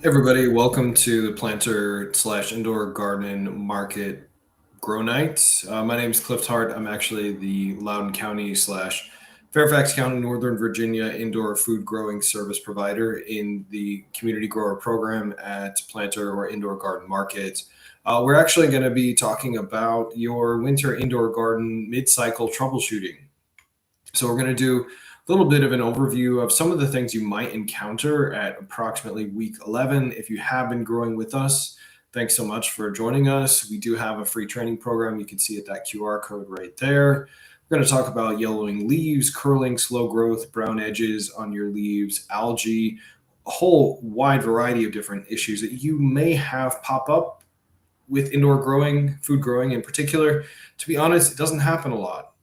Everybody, welcome to the planter / indoor garden market grow night. My name is Cliff Hart. I'm actually the Loudoun County / Fairfax County, Northern Virginia indoor food growing service provider in the community grower program at Planter or Indoor Garden Market. We're actually going to be talking about your winter indoor garden mid-cycle troubleshooting. So we're going to do a little bit of an overview of some of the things you might encounter at approximately week 11. If you have been growing with us, thanks so much for joining us. We do have a free training program. You can see it, that QR code right there. We're going to talk about yellowing leaves, curling, slow growth, brown edges on your leaves, algae, a whole wide variety of different issues that you may have pop up with indoor growing, food growing in particular. To be honest, it doesn't happen a lot.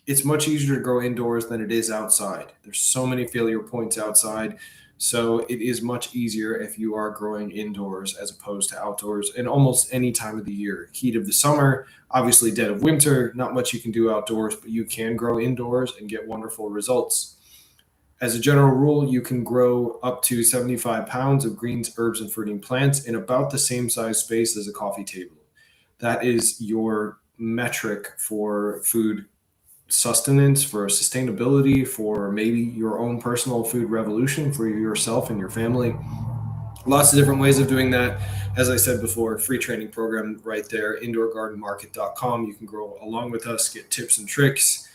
It's much easier to grow indoors than it is outside. There's so many failure points outside. So it is much easier if you are growing indoors as opposed to outdoors in almost any time of the year. Heat of the summer, obviously dead of winter, not much you can do outdoors, but you can grow indoors and get wonderful results. As a general rule, you can grow up to 75 pounds of greens, herbs, and fruiting plants in about the same size space as a coffee table. That is your metric for food sustenance, for sustainability, for maybe your own personal food revolution for yourself and your family. Lots of different ways of doing that. As I said before, free training program right there, indoorgardenmarket.com. You can grow along with us, get tips and tricks,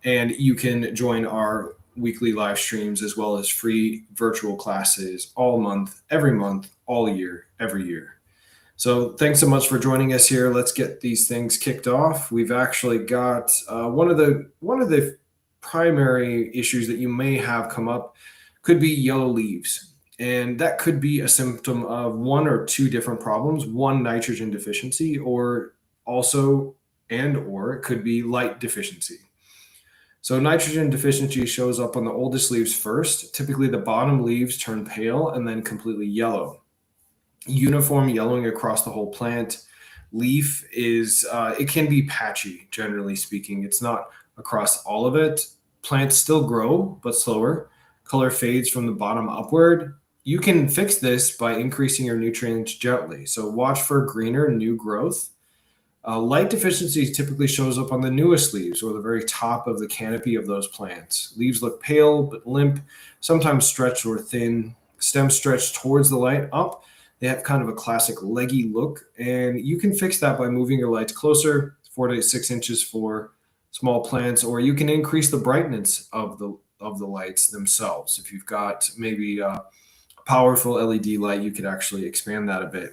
and you can join our weekly live streams as well as free virtual classes all month, every month, all year, every year. So thanks so much for joining us here. Let's get these things kicked off. We've actually got one of the primary issues that you may have come up could be yellow leaves. And that could be a symptom of one or two different problems, one nitrogen deficiency, or it could be light deficiency. So nitrogen deficiency shows up on the oldest leaves first. Typically the bottom leaves turn pale and then completely yellow. Uniform yellowing across the whole plant. Leaf is, it can be patchy, generally speaking. It's not across all of it. Plants still grow, but slower. Color fades from the bottom upward. You can fix this by increasing your nutrients gently. So watch for greener new growth. Light deficiency typically shows up on the newest leaves or the very top of the canopy of those plants. Leaves look pale but limp, sometimes stretched or thin. Stems stretch towards the light up. They have kind of a classic leggy look, and you can fix that by moving your lights closer, 4 to 6 inches for small plants, or you can increase the brightness of the lights themselves. If you've got maybe a powerful LED light, you could actually expand that a bit.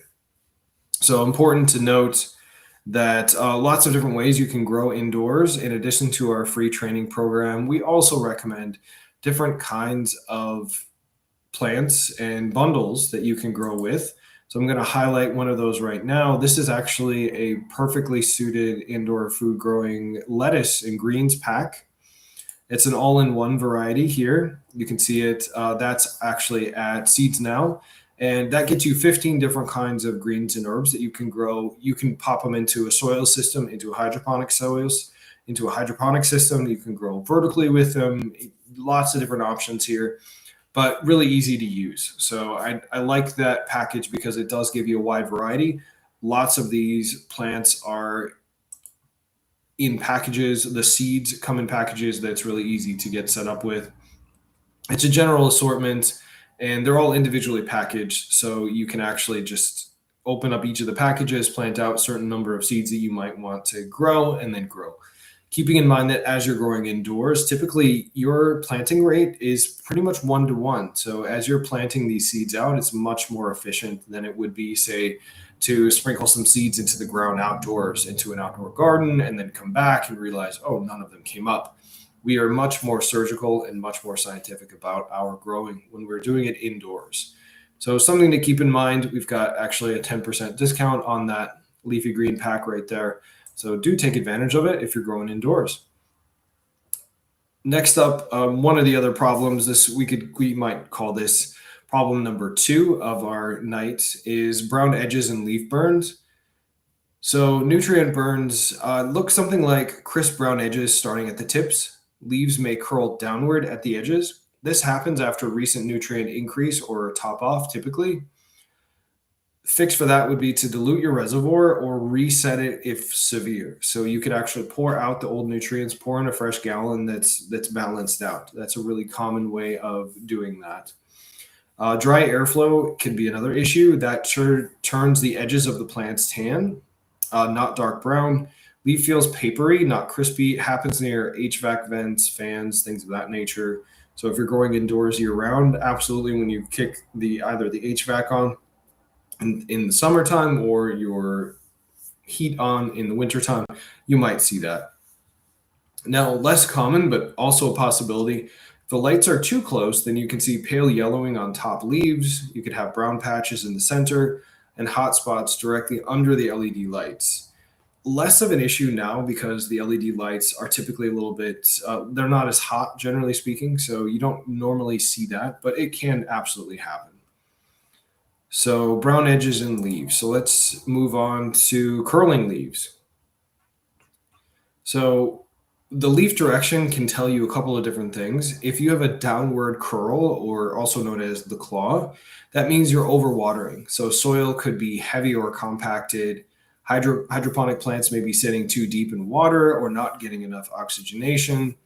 So important to note that lots of different ways you can grow indoors. In addition to our free training program, we also recommend different kinds of plants and bundles that you can grow with. So I'm going to highlight one of those right now. This is actually a perfectly suited indoor food growing lettuce and greens pack. It's an all-in-one variety here. You can see it. That's actually at Seeds Now. And that gets you 15 different kinds of greens and herbs that you can grow. You can pop them into a soil system, into a hydroponic soils, into a hydroponic system. You can grow vertically with them. Lots of different options here, but really easy to use. So I like that package because it does give you a wide variety. Lots of these plants are in packages. The seeds come in packages that's really easy to get set up with. It's a general assortment, and they're all individually packaged. So you can actually just open up each of the packages, plant out a certain number of seeds that you might want to grow, and then grow. Keeping in mind that as you're growing indoors, typically your planting rate is pretty much 1-to-1. So as you're planting these seeds out, it's much more efficient than it would be, say, to sprinkle some seeds into the ground outdoors, into an outdoor garden, and then come back and realize, oh, none of them came up. We are much more surgical and much more scientific about our growing when we're doing it indoors. So something to keep in mind, we've got actually a 10% discount on that leafy green pack right there. So do take advantage of it if you're growing indoors. Next up, one of the other problems, we might call this Problem number 2 of our night is brown edges and leaf burns. So nutrient burns look something like crisp brown edges starting at the tips. Leaves may curl downward at the edges. This happens after recent nutrient increase or top off typically. Fix for that would be to dilute your reservoir or reset it if severe. So you could actually pour out the old nutrients, pour in a fresh gallon that's balanced out. That's a really common way of doing that. Dry airflow can be another issue that turns the edges of the plants tan, not dark brown. Leaf feels papery, not crispy. It happens near HVAC vents, fans, things of that nature. So if you're growing indoors year round, absolutely when you kick either the HVAC on in the summertime or your heat on in the wintertime, you might see that. Now, less common, but also a possibility. If the lights are too close, then you can see pale yellowing on top leaves. You could have brown patches in the center and hot spots directly under the LED lights. Less of an issue now because the LED lights are typically a little bit, they're not as hot, generally speaking, so you don't normally see that, but it can absolutely happen. So brown edges and leaves. So let's move on to curling leaves. So the leaf direction can tell you a couple of different things. If you have a downward curl, or also known as the claw, that means you're overwatering. So soil could be heavy or compacted. Hydroponic plants may be sitting too deep in water or not getting enough oxygenation.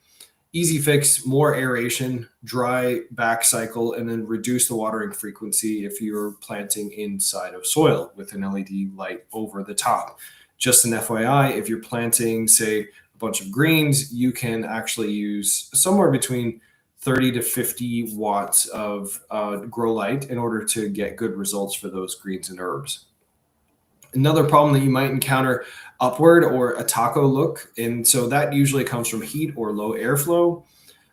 Easy fix, more aeration, dry back cycle, and then reduce the watering frequency if you're planting inside of soil with an LED light over the top. Just an FYI, if you're planting, say, a bunch of greens, you can actually use somewhere between 30 to 50 watts of grow light in order to get good results for those greens and herbs. Another problem that you might encounter, upward or a taco look, and so that usually comes from heat or low airflow.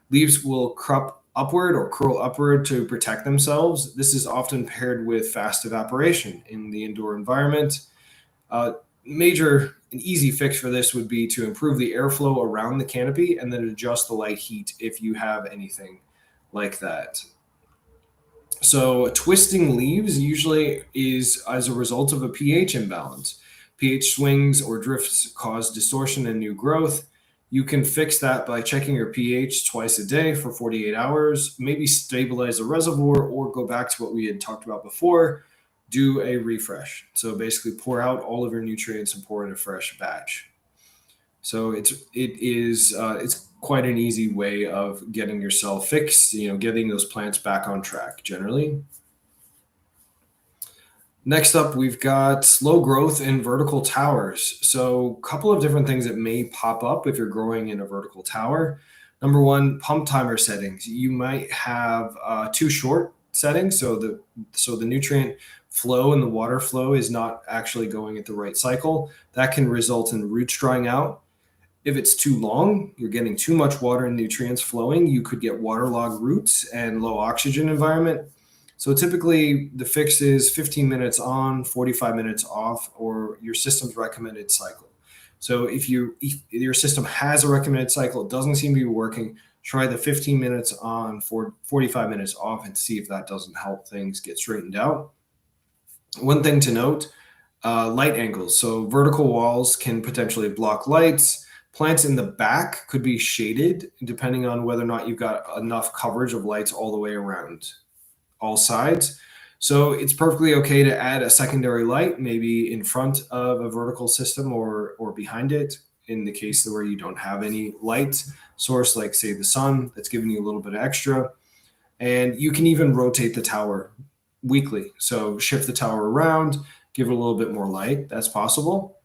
Leaves will crop upward or curl upward to protect themselves. This is often paired with fast evaporation in the indoor environment. An easy fix for this would be to improve the airflow around the canopy and then adjust the light heat if you have anything like that. So twisting leaves usually is as a result of a pH imbalance. pH swings or drifts cause distortion and new growth. You can fix that by checking your pH twice a day for 48 hours, maybe stabilize the reservoir or go back to what we had talked about before, do a refresh. So basically pour out all of your nutrients and pour in a fresh batch. So it's quite an easy way of getting yourself fixed, getting those plants back on track generally. Next up, we've got slow growth in vertical towers. So a couple of different things that may pop up if you're growing in a vertical tower. Number one, pump timer settings. You might have too short settings, so the nutrient flow and the water flow is not actually going at the right cycle. That can result in roots drying out. If it's too long, you're getting too much water and nutrients flowing, you could get waterlogged roots and low oxygen environment. So typically the fix is 15 minutes on, 45 minutes off, or your system's recommended cycle. So if your system has a recommended cycle, it doesn't seem to be working, try the 15 minutes on for 45 minutes off and see if that doesn't help things get straightened out. One thing to note, light angles. So vertical walls can potentially block lights. Plants in the back could be shaded depending on whether or not you've got enough coverage of lights all the way around all sides. So it's perfectly okay to add a secondary light, maybe in front of a vertical system or behind it in the case where you don't have any light source, like say the sun, that's giving you a little bit extra. And you can even rotate the tower weekly. So shift the tower around, give it a little bit more light. That's possible.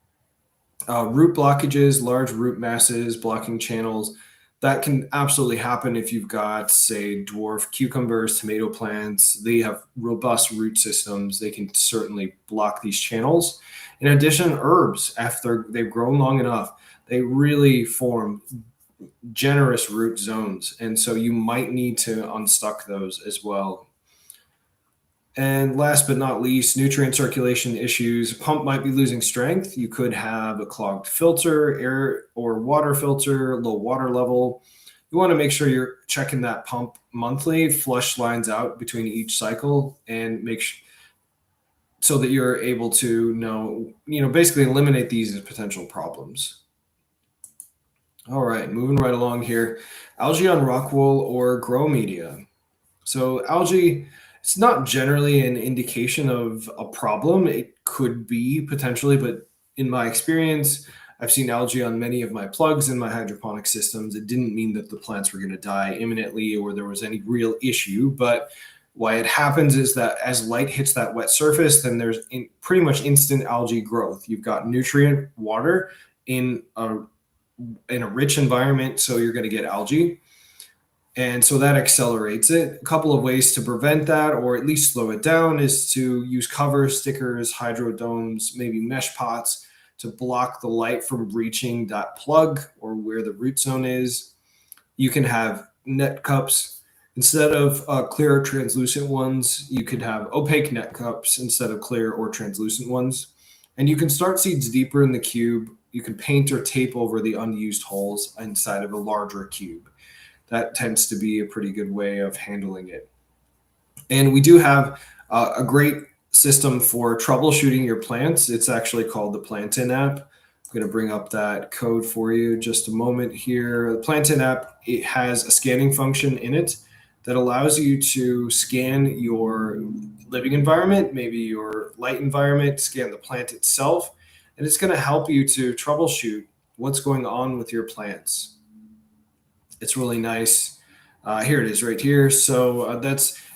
Root blockages, large root masses, blocking channels, that can absolutely happen if you've got, say, dwarf cucumbers, tomato plants. They have robust root systems. They can certainly block these channels. In addition, herbs, after they've grown long enough, they really form generous root zones. And so you might need to unstuck those as well. And last but not least, nutrient circulation issues. Pump might be losing strength. You could have a clogged filter, air or water filter, low water level. you want to make sure you're checking that pump monthly, flush lines out between each cycle, and make sure so that you're able to basically eliminate these as potential problems. All right, moving right along here. Algae on rockwool or grow media. So algae, it's not generally an indication of a problem. It could be potentially, but in my experience, I've seen algae on many of my plugs in my hydroponic systems. It didn't mean that the plants were going to die imminently or there was any real issue, but why it happens is that as light hits that wet surface, then there's pretty much instant algae growth. You've got nutrient water in a rich environment, so you're going to get algae. And so that accelerates it. A couple of ways to prevent that, or at least slow it down, is to use covers, stickers, hydrodomes, maybe mesh pots to block the light from reaching that plug or where the root zone is. You can have net cups. Instead of clear or translucent ones, you could have opaque net cups instead of clear or translucent ones. And you can start seeds deeper in the cube. You can paint or tape over the unused holes inside of a larger cube. That tends to be a pretty good way of handling it. And we do have a great system for troubleshooting your plants. It's actually called the Plantin app. I'm going to bring up that code for you just a moment here. The Plantin app, it has a scanning function in it that allows you to scan your living environment, maybe your light environment, scan the plant itself, and it's going to help you to troubleshoot what's going on with your plants. It's really nice. Here it is right here. So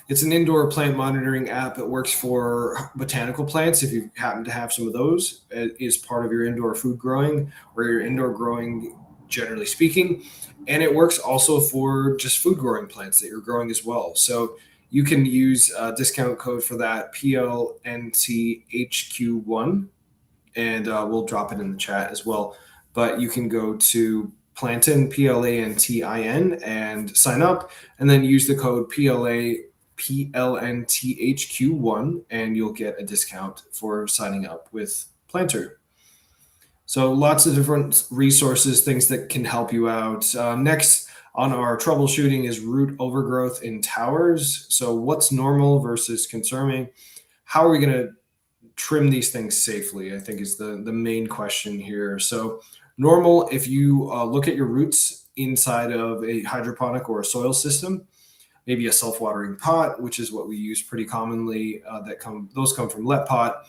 it's an indoor plant monitoring app. It works for botanical plants. If you happen to have some of those, it is part of your indoor food growing or your indoor growing, generally speaking. And it works also for just food growing plants that you're growing as well. So you can use a discount code for that, PLNTHQ1, and we'll drop it in the chat as well. But you can go to Plantin, PLANTIN, and sign up, and then use the code PLNTHQ1, and you'll get a discount for signing up with Planter. So lots of different resources, things that can help you out. Next on our troubleshooting is root overgrowth in towers. So what's normal versus concerning? How are we going to trim these things safely, I think is the main question here. So normal, if you look at your roots inside of a hydroponic or a soil system, maybe a self-watering pot, which is what we use pretty commonly, those come from Let Pot.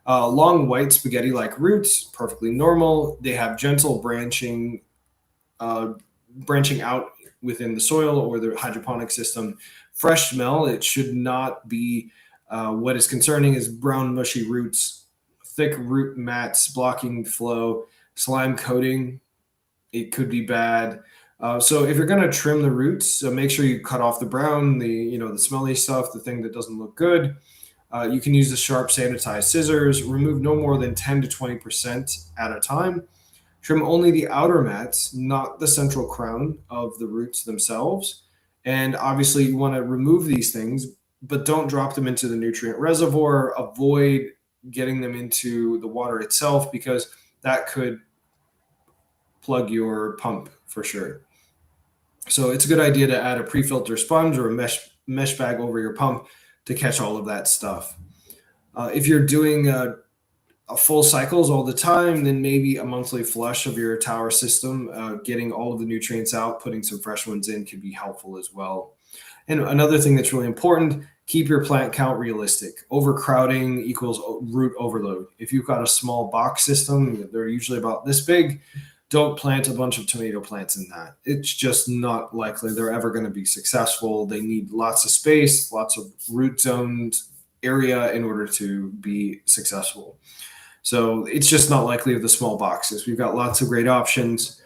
Long white spaghetti-like roots, perfectly normal. They have gentle branching out within the soil or the hydroponic system. Fresh smell, it should not be. What is concerning is brown mushy roots, thick root mats blocking flow, slime coating. It could be bad. So if you're going to trim the roots, make sure you cut off the brown, the smelly stuff, the thing that doesn't look good. You can use the sharp sanitized scissors. Remove no more than 10 to 20% at a time. Trim only the outer mats, not the central crown of the roots themselves. And obviously you want to remove these things, but don't drop them into the nutrient reservoir. Avoid getting them into the water itself because that could plug your pump for sure. So it's a good idea to add a pre-filter sponge or a mesh bag over your pump to catch all of that stuff. If you're doing a full cycles all the time, then maybe a monthly flush of your tower system, getting all of the nutrients out, putting some fresh ones in can be helpful as well. And another thing that's really important, keep your plant count realistic. Overcrowding equals root overload. If you've got a small box system, they're usually about this big, don't plant a bunch of tomato plants in that. It's just not likely they're ever going to be successful. They need lots of space, lots of root zoned area in order to be successful. So it's just not likely with the small boxes. We've got lots of great options.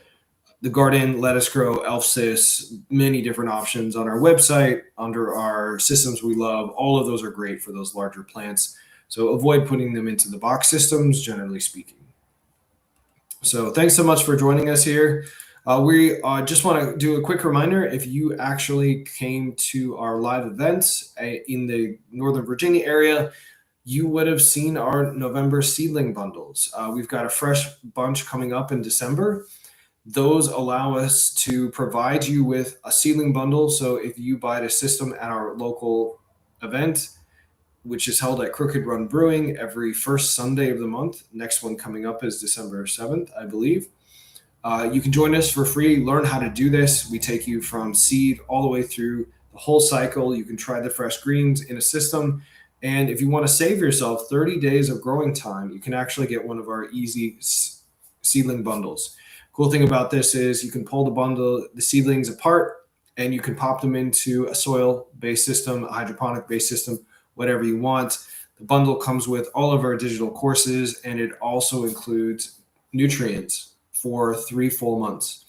The Garden, Lettuce Grow, Elfsys, many different options on our website under our systems we love. All of those are great for those larger plants. So avoid putting them into the box systems, generally speaking. So thanks so much for joining us here. We just want to do a quick reminder. If you actually came to our live events in the Northern Virginia area, you would have seen our November seedling bundles. We've got a fresh bunch coming up in December. Those allow us to provide you with a seedling bundle. So if you buy a system at our local event, which is held at Crooked Run Brewing every first Sunday of the month. Next one coming up is December 7th, I believe. You can join us for free, learn how to do this. We take you from seed all the way through the whole cycle. You can try the fresh greens in a system. And if you want to save yourself 30 days of growing time, you can actually get one of our easy seedling bundles. Cool thing about this is you can pull the seedlings apart, and you can pop them into a soil-based system, a hydroponic-based system, whatever you want. The bundle comes with all of our digital courses, and it also includes nutrients for 3 full months.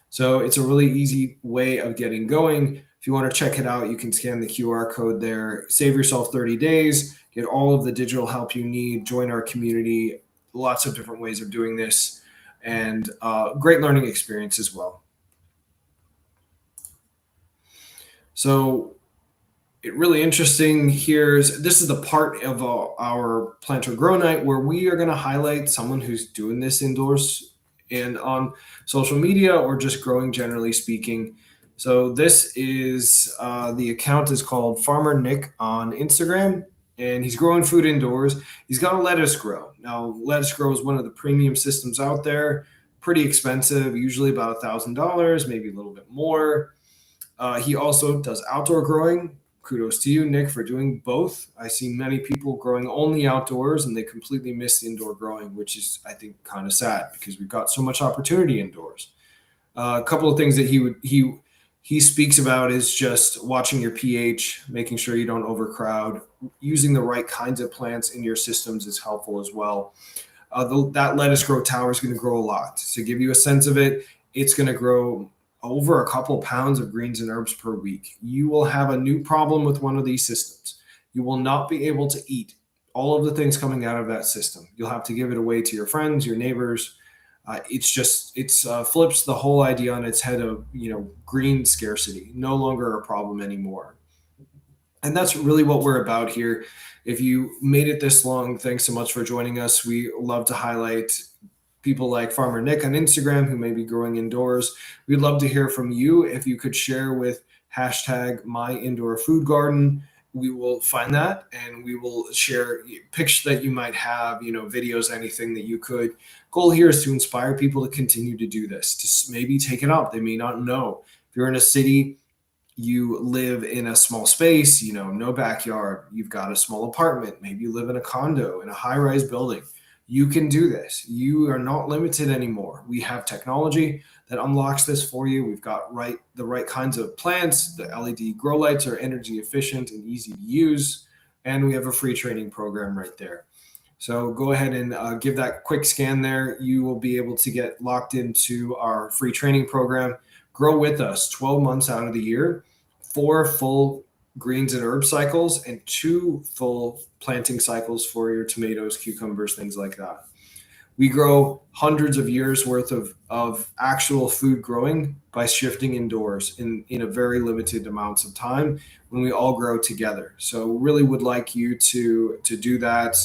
So it's a really easy way of getting going. If you want to check it out, you can scan the QR code there. Save yourself 30 days, get all of the digital help you need, join our community, lots of different ways of doing this, and great learning experience as well. So really interesting here. This is the part of our planter grow night where we are going to highlight someone who's doing this indoors and on social media, or just growing generally speaking. So this is the account is called Farmer Nick on Instagram, and he's growing food indoors. He's got a lettuce grow. Now, lettuce grow is one of the premium systems out there, pretty expensive, usually about $1,000, maybe a little bit more. He also does outdoor growing. Kudos to you, Nick, for doing both. I see many people growing only outdoors and they completely miss indoor growing, which is, I think, kind of sad because we've got so much opportunity indoors. A couple of things that he speaks about is just watching your pH, making sure you don't overcrowd, using the right kinds of plants in your systems is helpful as well. That lettuce grow tower is going to grow a lot. To give you a sense of it, it's going to grow over a couple pounds of greens and herbs per week. You will have a new problem with one of these systems. You will not be able to eat all of the things coming out of that system. You'll have to give it away to your friends, your neighbors. It flips the whole idea on its head of, green scarcity, no longer a problem anymore. And that's really what we're about here. If you made it this long, thanks so much for joining us. We love to highlight people like Farmer Nick on Instagram who may be growing indoors. We'd love to hear from you. If you could share with #myindoorfoodgarden, we will find that and we will share pics that you might have, videos, anything that you could. Goal here is to inspire people to continue to do this, to maybe take it up. They may not know. If you're in a city, you live in a small space, no backyard, you've got a small apartment, maybe you live in a condo, in a high-rise building. You can do this. You are not limited anymore. We have technology that unlocks this for you. We've got the right kinds of plants. The LED grow lights are energy efficient and easy to use. And we have a free training program right there. So go ahead and give that quick scan there. You will be able to get locked into our free training program. Grow with us 12 months out of the year, 4 full greens and herb cycles, and 2 full planting cycles for your tomatoes, cucumbers, things like that. We grow hundreds of years worth of actual food growing by shifting indoors in a very limited amounts of time when we all grow together. So really would like you to do that.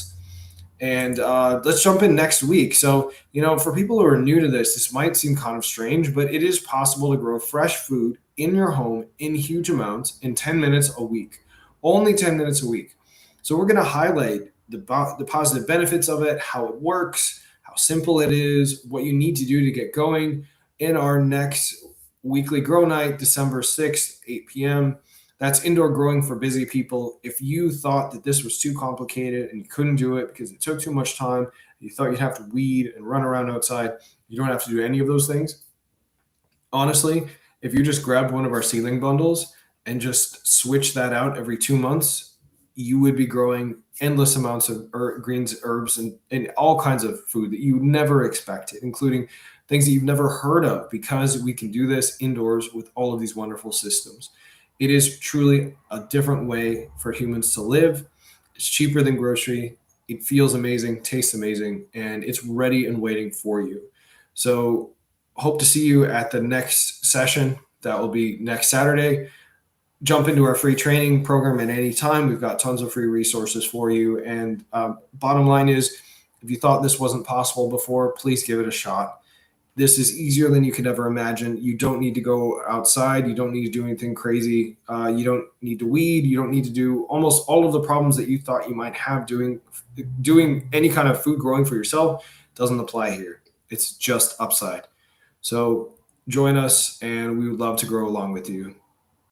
And let's jump in next week. So, for people who are new to this might seem kind of strange, but it is possible to grow fresh food in your home in huge amounts in 10 minutes a week, only 10 minutes a week. So we're going to highlight the positive benefits of it, how it works, how simple it is, what you need to do to get going in our next weekly grow night, December 6th, 8 p.m. That's indoor growing for busy people. If you thought that this was too complicated and you couldn't do it because it took too much time, you thought you'd have to weed and run around outside, you don't have to do any of those things. Honestly, if you just grabbed one of our seedling bundles and just switch that out every 2 months, you would be growing endless amounts of greens, herbs, and all kinds of food that you never expected, including things that you've never heard of, because we can do this indoors with all of these wonderful systems. It is truly a different way for humans to live. It's cheaper than grocery. It feels amazing, tastes amazing, and it's ready and waiting for you. So hope to see you at the next session. That will be next Saturday. Jump into our free training program at any time. We've got tons of free resources for you. And bottom line is, if you thought this wasn't possible before, please give it a shot. This is easier than you could ever imagine. You don't need to go outside. You don't need to do anything crazy. You don't need to weed. You don't need to do almost all of the problems that you thought you might have doing any kind of food growing for yourself. Doesn't apply here. It's just upside. So join us, and we would love to grow along with you.